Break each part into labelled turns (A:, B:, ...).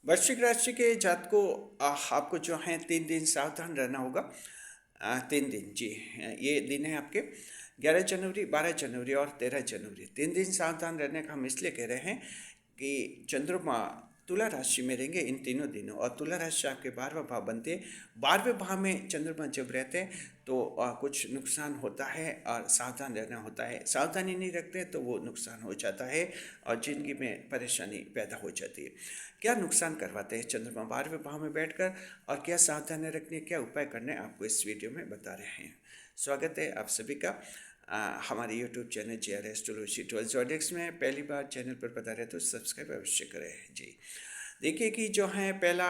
A: वृश्चिक राशि के जात को आपको जो है 3 दिन सावधान रहना होगा। 3 दिन जी। ये दिन है आपके 11 जनवरी, 12 जनवरी और 13 जनवरी। 3 दिन सावधान रहने का हम इसलिए कह रहे हैं कि चंद्रमा तुला राशि में रहेंगे इन तीनों दिनों, और तुला राशि आपके 12वां भाव बनते हैं। 12वें भाव में चंद्रमा जब रहते हैं तो कुछ नुकसान होता है और सावधान रहना होता है। सावधानी नहीं रखते तो वो नुकसान हो जाता है और ज़िंदगी में परेशानी पैदा हो जाती है। क्या नुकसान करवाते हैं चंद्रमा 12वें भाव में बैठकर, और क्या सावधानी रखने, क्या उपाय करने, आपको इस वीडियो में बता रहे हैं। स्वागत है आप सभी का हमारे यूट्यूब चैनल JR एस्ट्रोलॉजी 12 जॉडिक्स में। पहली बार चैनल पर बता रहे तो सब्सक्राइब अवश्य करें जी। देखिए कि जो है पहला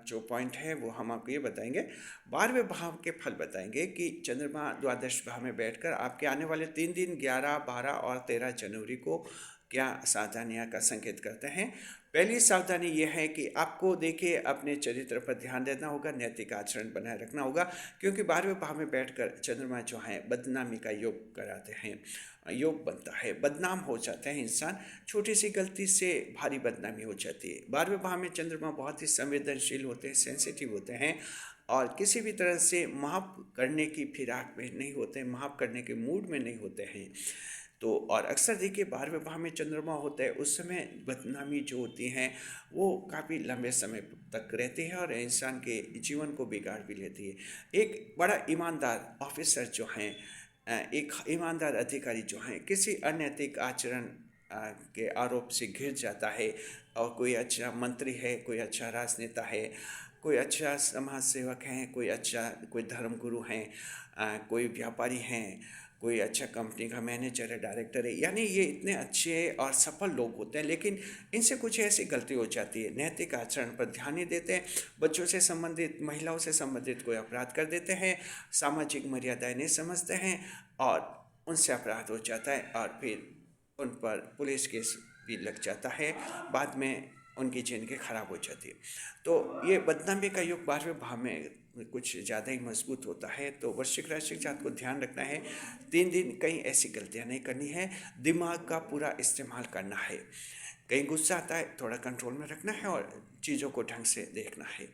A: जो पॉइंट है वो हम आपको ये बताएंगे, 12वें भाव के फल बताएंगे कि चंद्रमा द्वादश भाव में बैठकर आपके आने वाले 3 दिन 11, 12 और 13 जनवरी को क्या सावधानियां का संकेत करते हैं। पहली सावधानी यह है कि आपको देखिए अपने चरित्र पर ध्यान देना होगा, नैतिक आचरण बनाए रखना होगा, क्योंकि 12वें भाव में बैठकर चंद्रमा जो है बदनामी का योग कराते हैं, योग बनता है, बदनाम हो जाते हैं इंसान। छोटी सी गलती से भारी बदनामी हो जाती है। 12वें भाव में चंद्रमा बहुत ही संवेदनशील होते हैं, सेंसिटिव होते हैं, और किसी भी तरह से माफ़ करने की फिराक में नहीं होते हैं, माफ़ करने के मूड में नहीं होते हैं। तो और अक्सर देखिए 12वें भाव में चंद्रमा होता है, उस समय बदनामी जो होती हैं वो काफ़ी लंबे समय तक रहती है और इंसान के जीवन को बिगाड़ भी लेती है। एक बड़ा ईमानदार ऑफिसर जो हैं, एक ईमानदार अधिकारी जो हैं, किसी अनैतिक आचरण के आरोप से घिर जाता है, और कोई अच्छा मंत्री है, कोई अच्छा राजनेता है, कोई अच्छा समाज सेवक हैं, कोई धर्म गुरु हैं, कोई व्यापारी हैं, कोई अच्छा कंपनी का मैनेजर है, डायरेक्टर है, यानी ये इतने अच्छे और सफल लोग होते हैं, लेकिन इनसे कुछ ऐसी गलती हो जाती है, नैतिक आचरण पर ध्यान नहीं देते हैं, बच्चों से संबंधित, महिलाओं से संबंधित कोई अपराध कर देते हैं, सामाजिक मर्यादाएं नहीं समझते हैं और उनसे अपराध हो जाता है, और फिर उन पर पुलिस केस भी लग जाता है, बाद में उनकी ज़िंदगी खराब हो जाती है। तो ये बदनामी का योग 12वें भाव में कुछ ज़्यादा ही मजबूत होता है। तो वृश्चिक राशि के जात को ध्यान रखना है, 3 दिन कहीं ऐसी गलतियां नहीं करनी है, दिमाग का पूरा इस्तेमाल करना है। कहीं गुस्सा आता है, थोड़ा कंट्रोल में रखना है और चीज़ों को ढंग से देखना है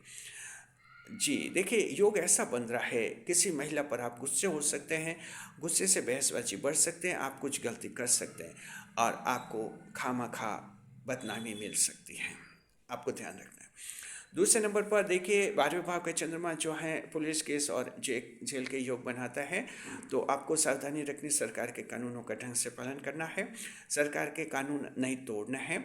A: जी। देखिए योग ऐसा बन रहा है, किसी महिला पर आप गुस्से हो सकते हैं, गुस्से से बहसबाजी बढ़ सकते हैं, आप कुछ गलती कर सकते हैं और आपको खामखा बदनामी मिल सकती है, आपको ध्यान रखना है। दूसरे नंबर पर देखिए 12वें भाव का चंद्रमा जो है पुलिस केस और जेल के योग बनाता है, तो आपको सावधानी रखनी, सरकार के कानूनों का ढंग से पालन करना है, सरकार के कानून नहीं तोड़ना है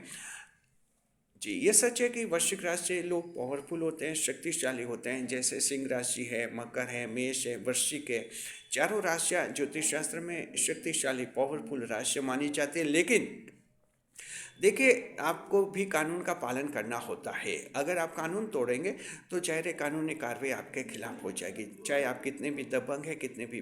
A: जी। ये सच है कि वृश्चिक राशि से लोग पावरफुल होते हैं, शक्तिशाली होते हैं, जैसे सिंह राशि है, मकर है, मेष है, वृश्चिक है। चारों राशियाँ ज्योतिष शास्त्र में शक्तिशाली पावरफुल राशियाँ मानी जाती है, लेकिन देखिए आपको भी कानून का पालन करना होता है। अगर आप कानून तोड़ेंगे तो जाहिर है कानूनी कार्रवाई आपके खिलाफ हो जाएगी, चाहे आप कितने भी दबंग हैं, कितने भी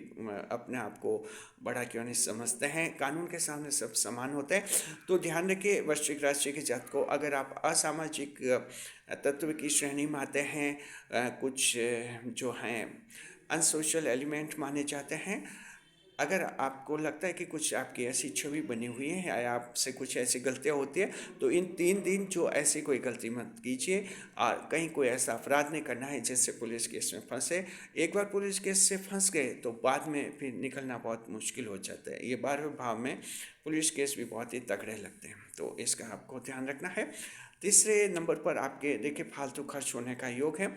A: अपने आप को बड़ा क्यों नहीं समझते हैं, कानून के सामने सब समान होते हैं। तो ध्यान रखिए वृश्चिक राशि के जात को, अगर आप असामाजिक तत्व की श्रेणी में आते हैं, कुछ जो हैं अनसोशल एलिमेंट माने जाते हैं, अगर आपको लगता है कि कुछ आपकी ऐसी छवि बनी हुई है या आपसे कुछ ऐसी गलतियाँ होती है, तो इन 3 दिन जो ऐसी कोई गलती मत कीजिए, और कहीं कोई ऐसा अपराध नहीं करना है जिससे पुलिस केस में फंसे। एक बार पुलिस केस से फंस गए तो बाद में फिर निकलना बहुत मुश्किल हो जाता है। ये 12वें भाव में पुलिस केस भी बहुत ही तगड़े लगते हैं, तो इसका आपको ध्यान रखना है। तीसरे नंबर पर आपके देखिए फालतू खर्च होने का योग है,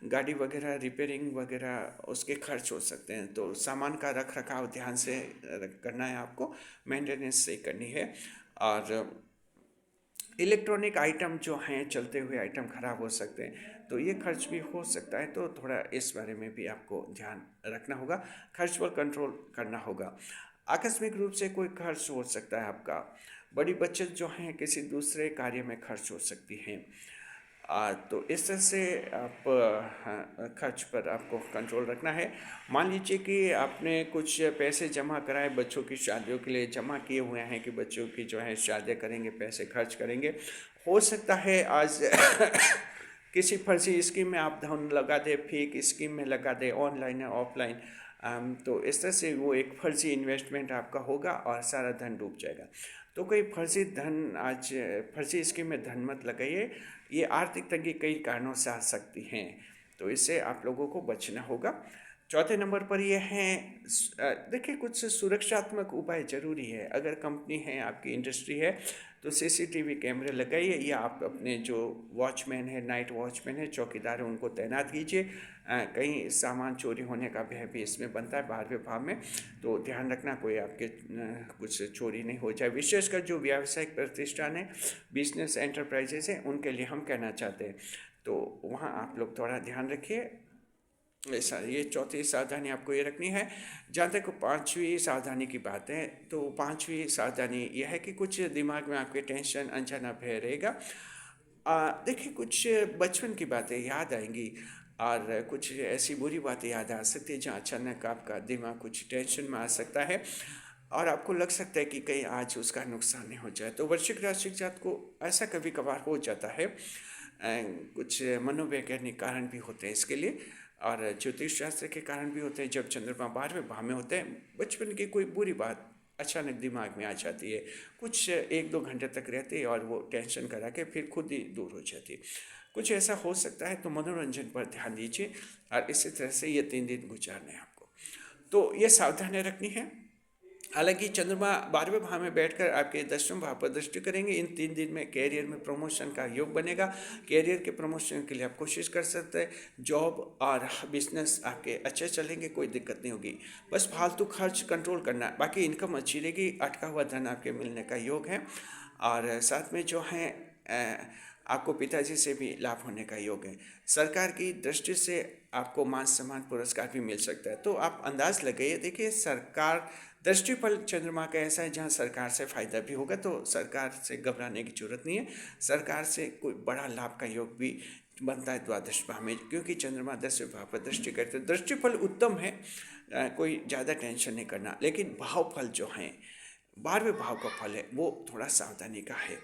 A: गाड़ी वगैरह रिपेयरिंग वगैरह उसके खर्च हो सकते हैं, तो सामान का रख रखाव ध्यान से करना है, आपको मेंटेनेंस सही करनी है। और इलेक्ट्रॉनिक आइटम जो हैं, चलते हुए आइटम खराब हो सकते हैं, तो ये खर्च भी हो सकता है, तो थोड़ा इस बारे में भी आपको ध्यान रखना होगा, खर्च पर कंट्रोल करना होगा। आकस्मिक रूप से कोई खर्च हो सकता है आपका, बड़ी बचत जो है किसी दूसरे कार्य में खर्च हो सकती हैं। तो इस तरह से आप खर्च पर आपको कंट्रोल रखना है। मान लीजिए कि आपने कुछ पैसे जमा कराए, बच्चों की शादियों के लिए जमा किए हुए हैं कि बच्चों की जो है शादियाँ करेंगे, पैसे खर्च करेंगे, हो सकता है आज किसी फर्जी स्कीम में आप धन लगा दें, फेक स्कीम में लगा दें, ऑनलाइन या ऑफलाइन, तो इस तरह से वो एक फर्जी इन्वेस्टमेंट आपका होगा और सारा धन डूब जाएगा। तो कोई फर्जी स्कीम में धन मत लगाइए, ये आर्थिक तंगी कई कारणों से आ सकती हैं, तो इससे आप लोगों को बचना होगा। चौथे नंबर पर ये है, देखिए कुछ सुरक्षात्मक उपाय जरूरी है। अगर कंपनी है, आपकी इंडस्ट्री है, तो सीसीटीवी कैमरे लगाइए, या आप अपने जो वॉचमैन है, नाइट वॉचमैन है, चौकीदार है, उनको तैनात कीजिए। कहीं सामान चोरी होने का भय भी इसमें बनता है बाहर विभाग में, तो ध्यान रखना कोई आपके कुछ चोरी नहीं हो जाए। विशेषकर जो व्यावसायिक प्रतिष्ठान है, बिजनेस एंटरप्राइजेस हैं, उनके लिए हम कहना चाहते हैं, तो वहाँ आप लोग थोड़ा ध्यान रखिए। ऐसा ये चौथी सावधानी आपको ये रखनी है। जहाँ तक पांचवी सावधानी की बात है, तो पांचवी सावधानी यह है कि कुछ दिमाग में आपके टेंशन, अनजाना भय रहेगा। देखिए कुछ बचपन की बातें याद आएंगी और कुछ ऐसी बुरी बातें याद आ सकती है जहाँ अचानक आपका दिमाग कुछ टेंशन में आ सकता है और आपको लग सकता है कि कहीं आज उसका नुकसान नहीं हो जाए। तो वृश्चिक राशि जात को ऐसा कभी कभार हो जाता है। कुछ मनोवैज्ञानिक कारण भी होते हैं इसके लिए, और ज्योतिष शास्त्र के कारण भी होते हैं। जब चंद्रमा 12वें भाव में होते हैं, बचपन की कोई बुरी बात अचानक दिमाग में आ जाती है, कुछ 1-2 घंटे तक रहती है और वो टेंशन करा के फिर खुद ही दूर हो जाती है। कुछ ऐसा हो सकता है, तो मनोरंजन पर ध्यान दीजिए और इसी तरह से ये 3 दिन गुजारने हैं आपको। तो ये सावधानियाँ रखनी है। हालांकि चंद्रमा 12वें भाव में बैठकर आपके 10वें भाव पर दृष्टि करेंगे। इन 3 दिन में कैरियर में प्रमोशन का योग बनेगा। कैरियर के प्रमोशन के लिए आप कोशिश कर सकते हैं। जॉब और बिजनेस आपके अच्छे चलेंगे, कोई दिक्कत नहीं होगी। बस फालतू खर्च कंट्रोल करना है, बाकी इनकम अच्छी रहेगी। अटका हुआ धन आपके मिलने का योग है, और साथ में जो है आपको पिताजी से भी लाभ होने का योग है। सरकार की दृष्टि से आपको मान सम्मान पुरस्कार भी मिल सकता है, तो आप अंदाज लगाइए। देखिए सरकार दृष्टिफल चंद्रमा का ऐसा है जहाँ सरकार से फायदा भी होगा, तो सरकार से घबराने की जरूरत नहीं है। सरकार से कोई बड़ा लाभ का योग भी बनता है द्वादश भाव में, क्योंकि चंद्रमा 10वें भाव पर दृष्टि करते हैं। दृष्टिफल उत्तम है, कोई ज़्यादा टेंशन नहीं करना। लेकिन भाव फल जो हैं, 12वें भाव का फल है, वो थोड़ा सावधानी का है।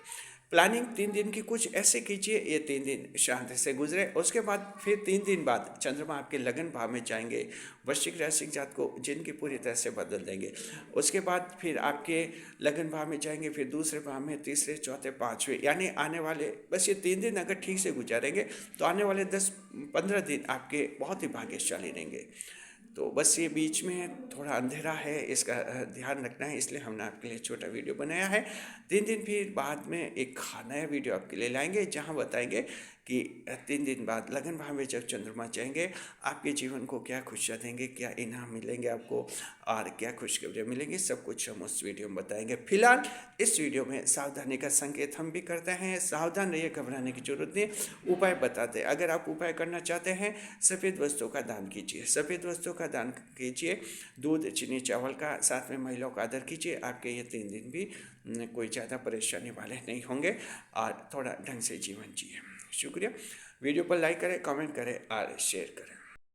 A: प्लानिंग 3 दिन की कुछ ऐसे कीजिए, ये 3 दिन शांति से गुजरे। उसके बाद फिर 3 दिन बाद चंद्रमा आपके लगन भाव में जाएंगे, वृश्चिक राशि जात को जिनकी पूरी तरह से बदल देंगे। उसके बाद फिर आपके लगन भाव में जाएंगे, फिर दूसरे भाव में, तीसरे, चौथे, पाँचवें, यानी आने वाले बस ये 3 दिन अगर ठीक से गुजारेंगे तो आने वाले 10-15 दिन आपके बहुत ही भाग्यशाली रहेंगे। तो बस ये बीच में थोड़ा अंधेरा है, इसका ध्यान रखना है, इसलिए हमने आपके लिए छोटा वीडियो बनाया है। 3 दिन फिर बाद में एक नया वीडियो आपके लिए लाएंगे, जहां बताएंगे कि 3 दिन बाद लगन भाव में जब चंद्रमा जाएंगे, आपके जीवन को क्या खुशियाँ देंगे, क्या इनाम मिलेंगे आपको और क्या खुशखबरियाँ मिलेंगी, सब कुछ हम उस वीडियो में बताएंगे। फिलहाल इस वीडियो में सावधानी का संकेत हम भी करते हैं। सावधान रहिए, घबराने की जरूरत नहीं। उपाय बताते हैं, अगर आप उपाय करना चाहते हैं, सफ़ेद वस्तुओं का दान कीजिए। सफ़ेद वस्तुओं का दान कीजिए, दूध, चीनी, चावल का, साथ में महिलाओं का आदर कीजिए। आपके ये 3 दिन भी कोई ज़्यादा परेशानी वाले नहीं होंगे और थोड़ा ढंग से जीवन जिए। शुक्रिया। वीडियो पर लाइक करें, कमेंट करें और शेयर करें।